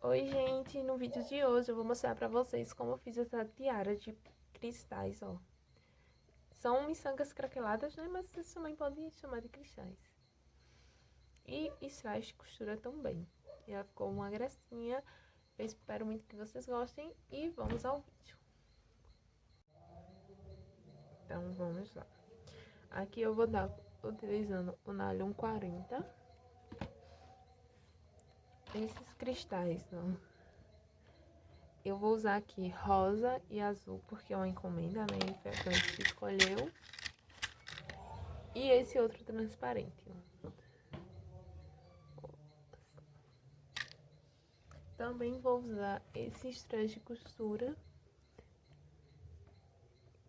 Oi, gente! No vídeo de hoje eu vou mostrar pra vocês como eu fiz essa tiara de cristais, ó. São miçangas craqueladas, né? Mas vocês também podem chamar de cristais. E strass de costura também. E ela ficou uma gracinha. Eu espero muito que vocês gostem e vamos ao vídeo. Então, vamos lá. Aqui eu vou dar utilizando o nylon 40. Esses cristais, ó. Eu vou usar aqui rosa e azul, porque é uma encomenda, né? Foi a que a gente escolheu. E esse outro transparente, ó. Também vou usar esse strass de costura,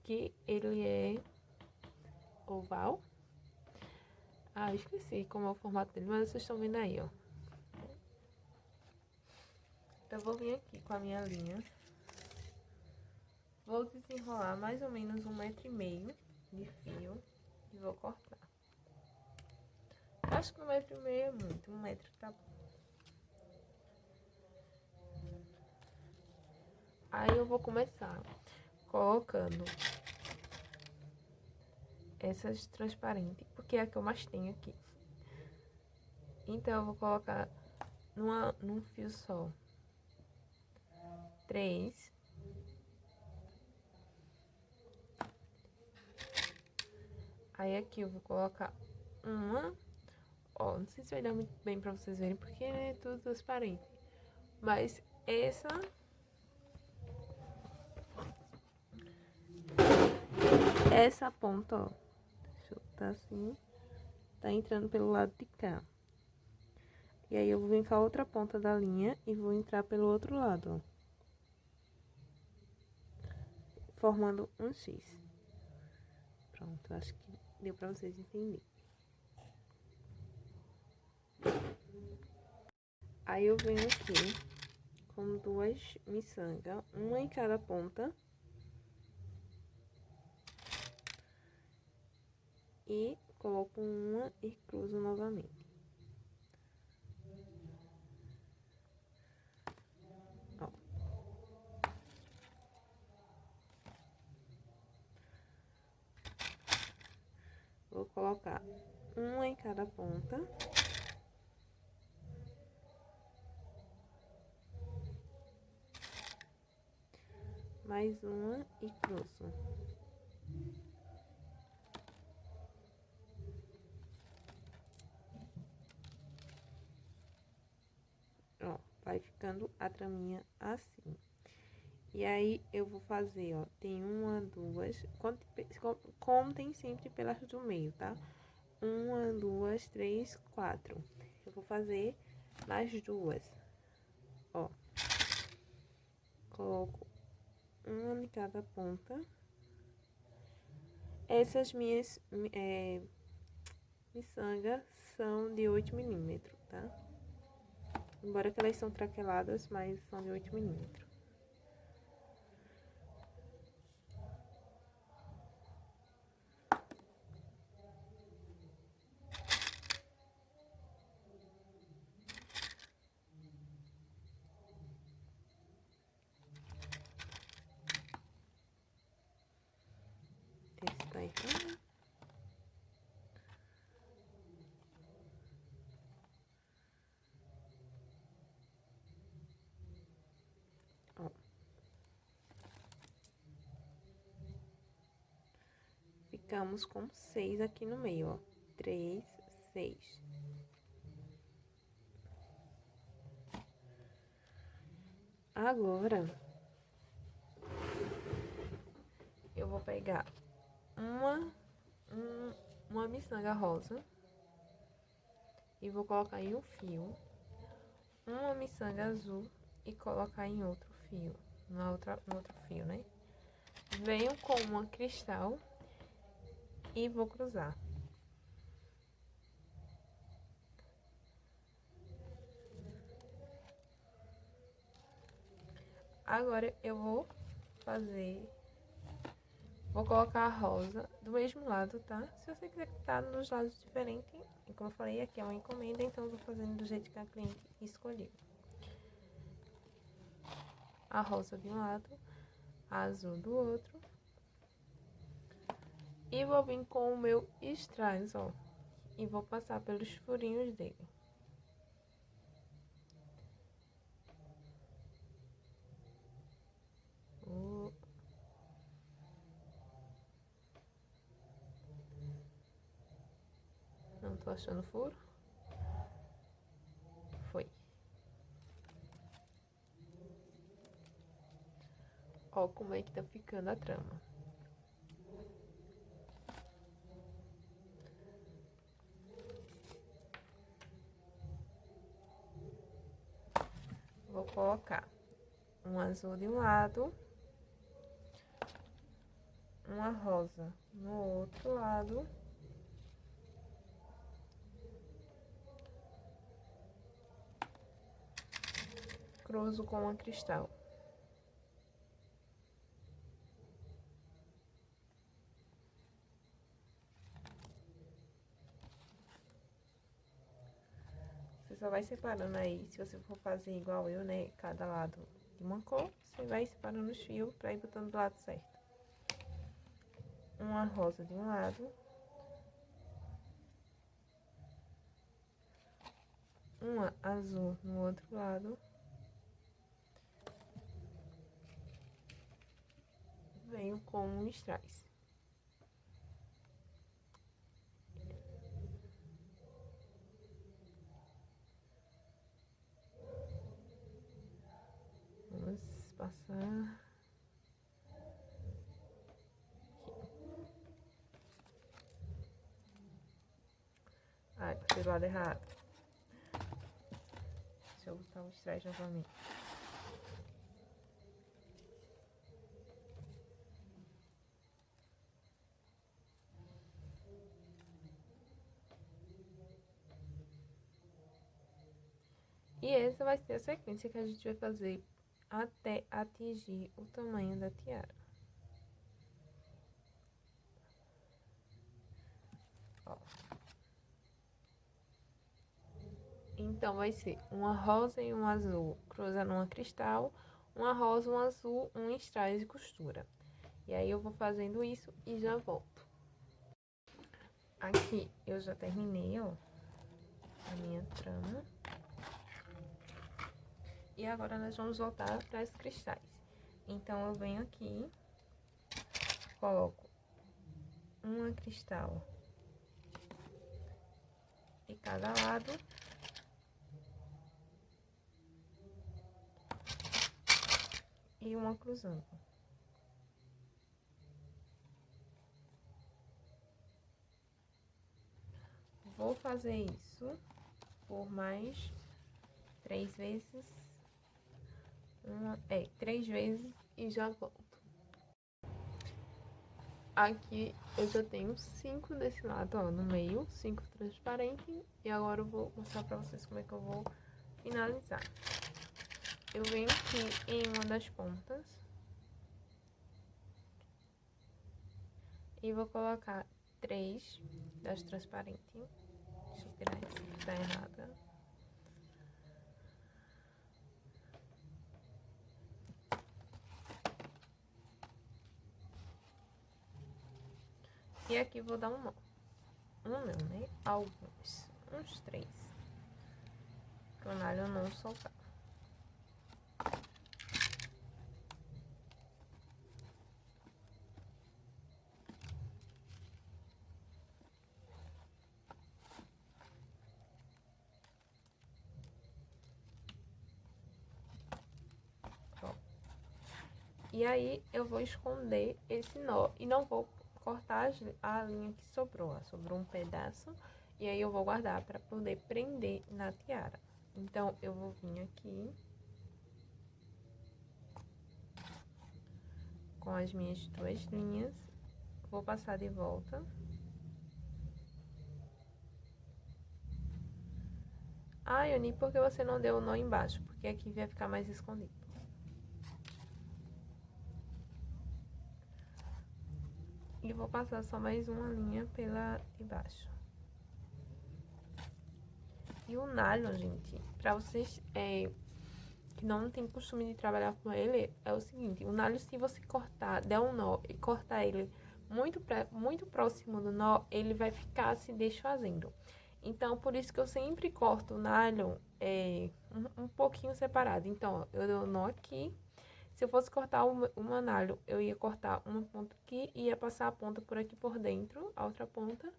que ele é oval. Ah, esqueci como é o formato dele, mas vocês estão vendo aí, ó. Eu vou vir aqui com a minha linha. Vou desenrolar mais ou menos 1,5 m de fio e vou cortar. Acho que 1,5 m é muito, 1 metro tá bom. Aí eu vou começar colocando essas transparentes, porque é a que eu mais tenho aqui. Então eu vou colocar num fio só 3. Aí aqui eu vou colocar uma. Ó, não sei se vai dar muito bem pra vocês verem, porque é tudo transparente. Mas essa ponta, ó, deixa eu botar assim, tá entrando pelo lado de cá. E aí eu vou vir com a outra ponta da linha e vou entrar pelo outro lado, ó, formando um X. Pronto, acho que deu pra vocês entenderem. Aí eu venho aqui com 2 miçangas, uma em cada ponta. E coloco uma e cruzo novamente. Ó. Vou colocar uma em cada ponta. Mais uma e cruzo. Ó, vai ficando a traminha assim. E aí, eu vou fazer, ó, tem uma, duas, contem sempre pelas do meio, tá? 1, 2, 3, 4. Eu vou fazer nas duas, ó. Coloco uma em cada ponta. Essas minhas miçangas são de 8 milímetros, tá? Embora que elas são traqueladas, mas são de 8 milímetros. Esse tá errado. Ó. Ficamos com 6 aqui no meio, ó. 3, 6. Agora, eu vou pegar uma miçanga rosa e vou colocar em um fio, uma miçanga azul e colocar em outro fio, no outro fio, né? Venho com uma cristal e vou cruzar. Agora eu vou colocar a rosa do mesmo lado, tá? Se você quiser cortar nos lados diferentes, como eu falei, aqui é uma encomenda, então eu vou fazendo do jeito que a cliente escolheu. a rosa de um lado, a azul do outro. E vou vir com o meu strass, ó. E vou passar pelos furinhos dele. Não tô achando furo. Foi. Ó como é que tá ficando a trama. Vou colocar um azul de um lado, uma rosa no outro lado. Cruzo com uma cristal. Você só vai separando aí, se você for fazer igual eu, né, cada lado de uma cor, você vai separando os fios pra ir botando do lado certo. Uma rosa de um lado. Uma azul no outro lado. Venho com um strass. Vamos passar aqui. Ai, passei do lado errado. Deixa eu botar o strass novamente. E essa vai ser a sequência que a gente vai fazer até atingir o tamanho da tiara. Ó. Então, vai ser uma rosa e um azul cruzando uma cristal, uma rosa, um azul, um strass e costura. E aí, eu vou fazendo isso e já volto. Aqui, eu já terminei, ó, a minha trama. E agora, nós vamos voltar para as cristais. Então, eu venho aqui, coloco uma cristal de cada lado. E uma cruzando. Vou fazer isso por mais 3 vezes. 3 vezes e já volto. Aqui eu já tenho 5 desse lado, ó, no meio, 5 transparente. E agora eu vou mostrar pra vocês como é que eu vou finalizar. Eu venho aqui em uma das pontas e vou colocar 3 das transparentes. Deixa eu tirar essa que tá errada. E aqui vou dar um nó. Não, né? Alguns. Uns 3. Pra eu não soltar. E aí, eu vou esconder esse nó e não vou cortar a linha que sobrou, ó. Sobrou um pedaço e aí eu vou guardar para poder prender na tiara. Então, eu vou vir aqui com as minhas 2 linhas, vou passar de volta. Ah, Yoni, por que você não deu o nó embaixo? Porque aqui vai ficar mais escondido. E vou passar só mais uma linha pela de baixo. E o nylon, gente, pra vocês que não tem costume de trabalhar com ele, é o seguinte: o nalho, se você cortar, der um nó e cortar ele muito próximo do nó, ele vai ficar se desfazendo. Então, por isso que eu sempre corto o nylon um pouquinho separado. Então, ó, eu dou um nó aqui. Se eu fosse cortar uma nylon, eu ia cortar uma ponta aqui, ia passar a ponta por aqui por dentro, a outra ponta,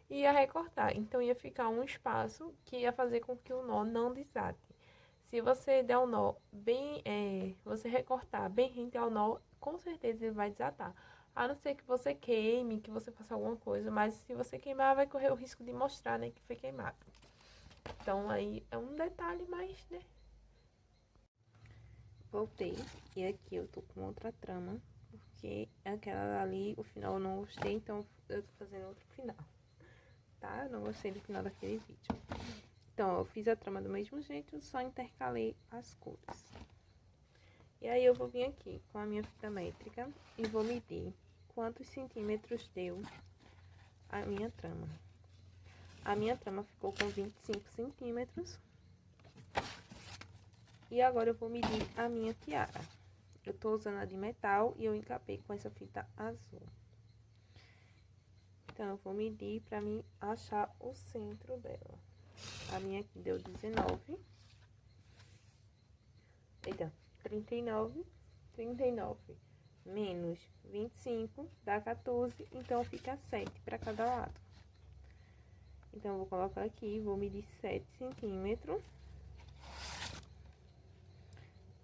e ia recortar. Então, ia ficar um espaço que ia fazer com que o nó não desate. Se você der um nó bem, você recortar bem rente ao nó, com certeza ele vai desatar. A não ser que você queime, que você faça alguma coisa, mas se você queimar, vai correr o risco de mostrar, né, que foi queimado. Então, aí é um detalhe mais, né? Voltei, e aqui eu tô com outra trama, porque aquela ali, o final eu não gostei, então eu tô fazendo outro final, tá? Eu não gostei do final daquele vídeo. Então, eu fiz a trama do mesmo jeito, só intercalei as cores. E aí, eu vou vir aqui com a minha fita métrica e vou medir quantos centímetros deu a minha trama. A minha trama ficou com 25 centímetros. E agora eu vou medir a minha tiara. Eu tô usando a de metal e eu encapei com essa fita azul. Então, eu vou medir pra mim achar o centro dela. A minha aqui deu 19. Eita, 39 menos 25 dá 14, então fica 7 para cada lado. Então, eu vou colocar aqui, vou medir 7 centímetros.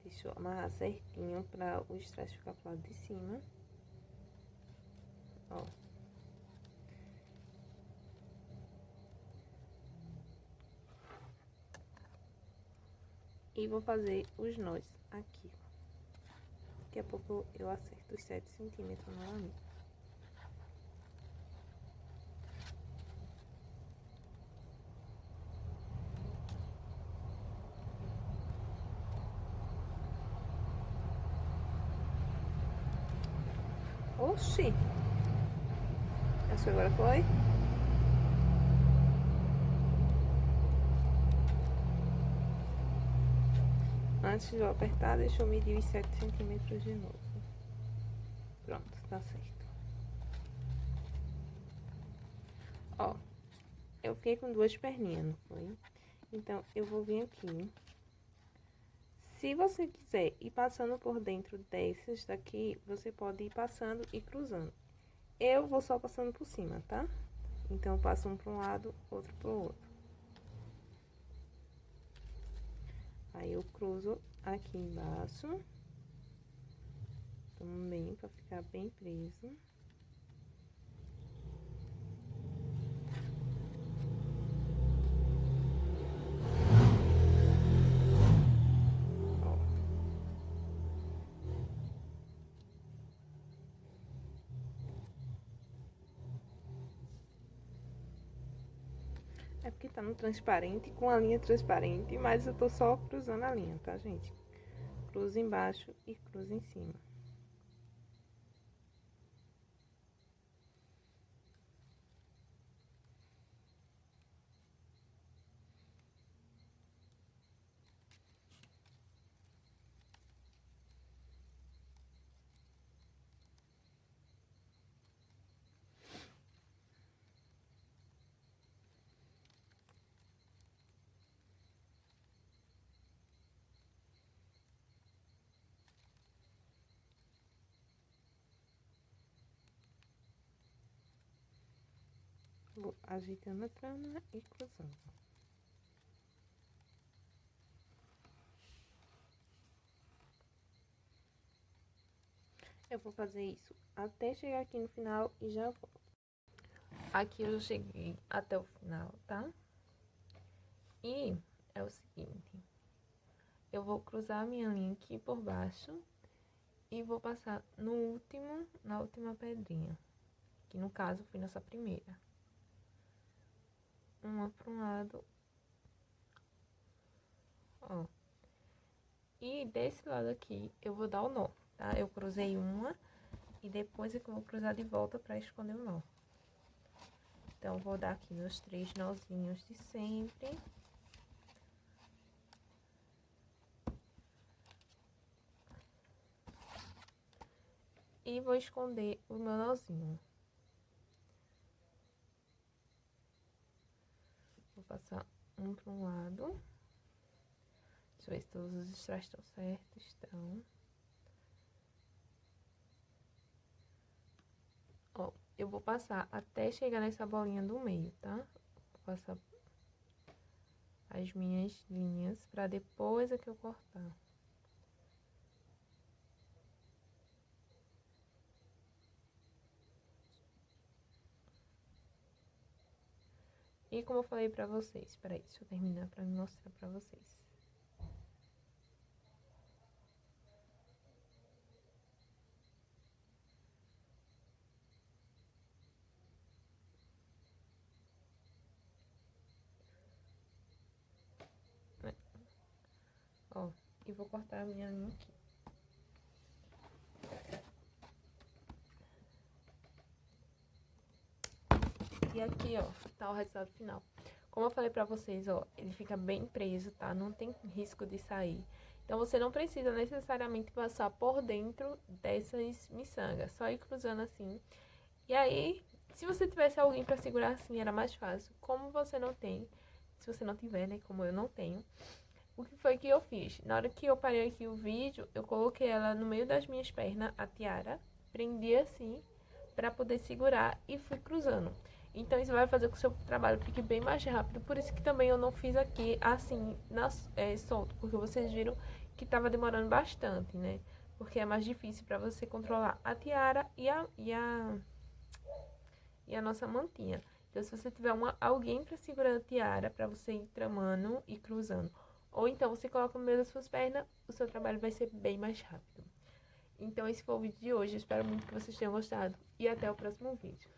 Deixa eu amarrar certinho para o strass ficar pro lado de cima. Ó. E vou fazer os nós aqui. Daqui a pouco eu acerto os 7 centímetros novamente. Oxi! Acho que agora foi. Antes de eu apertar, deixa eu medir os 7 centímetros de novo. Pronto, tá certo. Ó, eu fiquei com 2 perninhas, não foi? Então, eu vou vir aqui. Se você quiser ir passando por dentro dessas daqui, você pode ir passando e cruzando. Eu vou só passando por cima, tá? Então, eu passo um para um lado, outro pro outro. Aí, eu cruzo aqui embaixo. Também, pra ficar bem preso. É porque tá no transparente, com a linha transparente, mas eu tô só cruzando a linha, tá, gente? Cruzo embaixo e cruzo em cima. Vou ajeitando a trama e cruzando. Eu vou fazer isso até chegar aqui no final e já volto. Aqui eu já cheguei até o final, tá? E é o seguinte, eu vou cruzar a minha linha aqui por baixo e vou passar na última pedrinha, que no caso foi nossa primeira. Uma para um lado, ó. E desse lado aqui eu vou dar o nó, tá? Eu cruzei uma e depois é que eu vou cruzar de volta para esconder o nó. Então, vou dar aqui meus 3 nozinhos de sempre. e vou esconder o meu nozinho. Vou passar um para um lado. Deixa eu ver se todos os strass estão certos. Estão. Ó, eu vou passar até chegar nessa bolinha do meio, tá? Vou passar as minhas linhas pra depois é que eu cortar. E como eu falei pra vocês, peraí, deixa eu terminar pra mostrar pra vocês. Ó, e vou cortar a minha linha aqui. E aqui, ó, tá o resultado final. Como eu falei pra vocês, ó, ele fica bem preso, tá? Não tem risco de sair. Então, você não precisa necessariamente passar por dentro dessas miçangas. Só ir cruzando assim. E aí, se você tivesse alguém pra segurar assim, era mais fácil. Como você não tem, se você não tiver, né, como eu não tenho, o que foi que eu fiz? Na hora que eu parei aqui o vídeo, eu coloquei ela no meio das minhas pernas, a tiara, prendi assim, pra poder segurar e fui cruzando. Então, isso vai fazer com que o seu trabalho fique bem mais rápido. Por isso que também eu não fiz aqui assim, solto, porque vocês viram que tava demorando bastante, né? Porque é mais difícil pra você controlar a tiara e a nossa mantinha. Então, se você tiver alguém para segurar a tiara, para você ir tramando e cruzando, ou então você coloca no meio das suas pernas, o seu trabalho vai ser bem mais rápido. Então, esse foi o vídeo de hoje. Eu espero muito que vocês tenham gostado e até o próximo vídeo.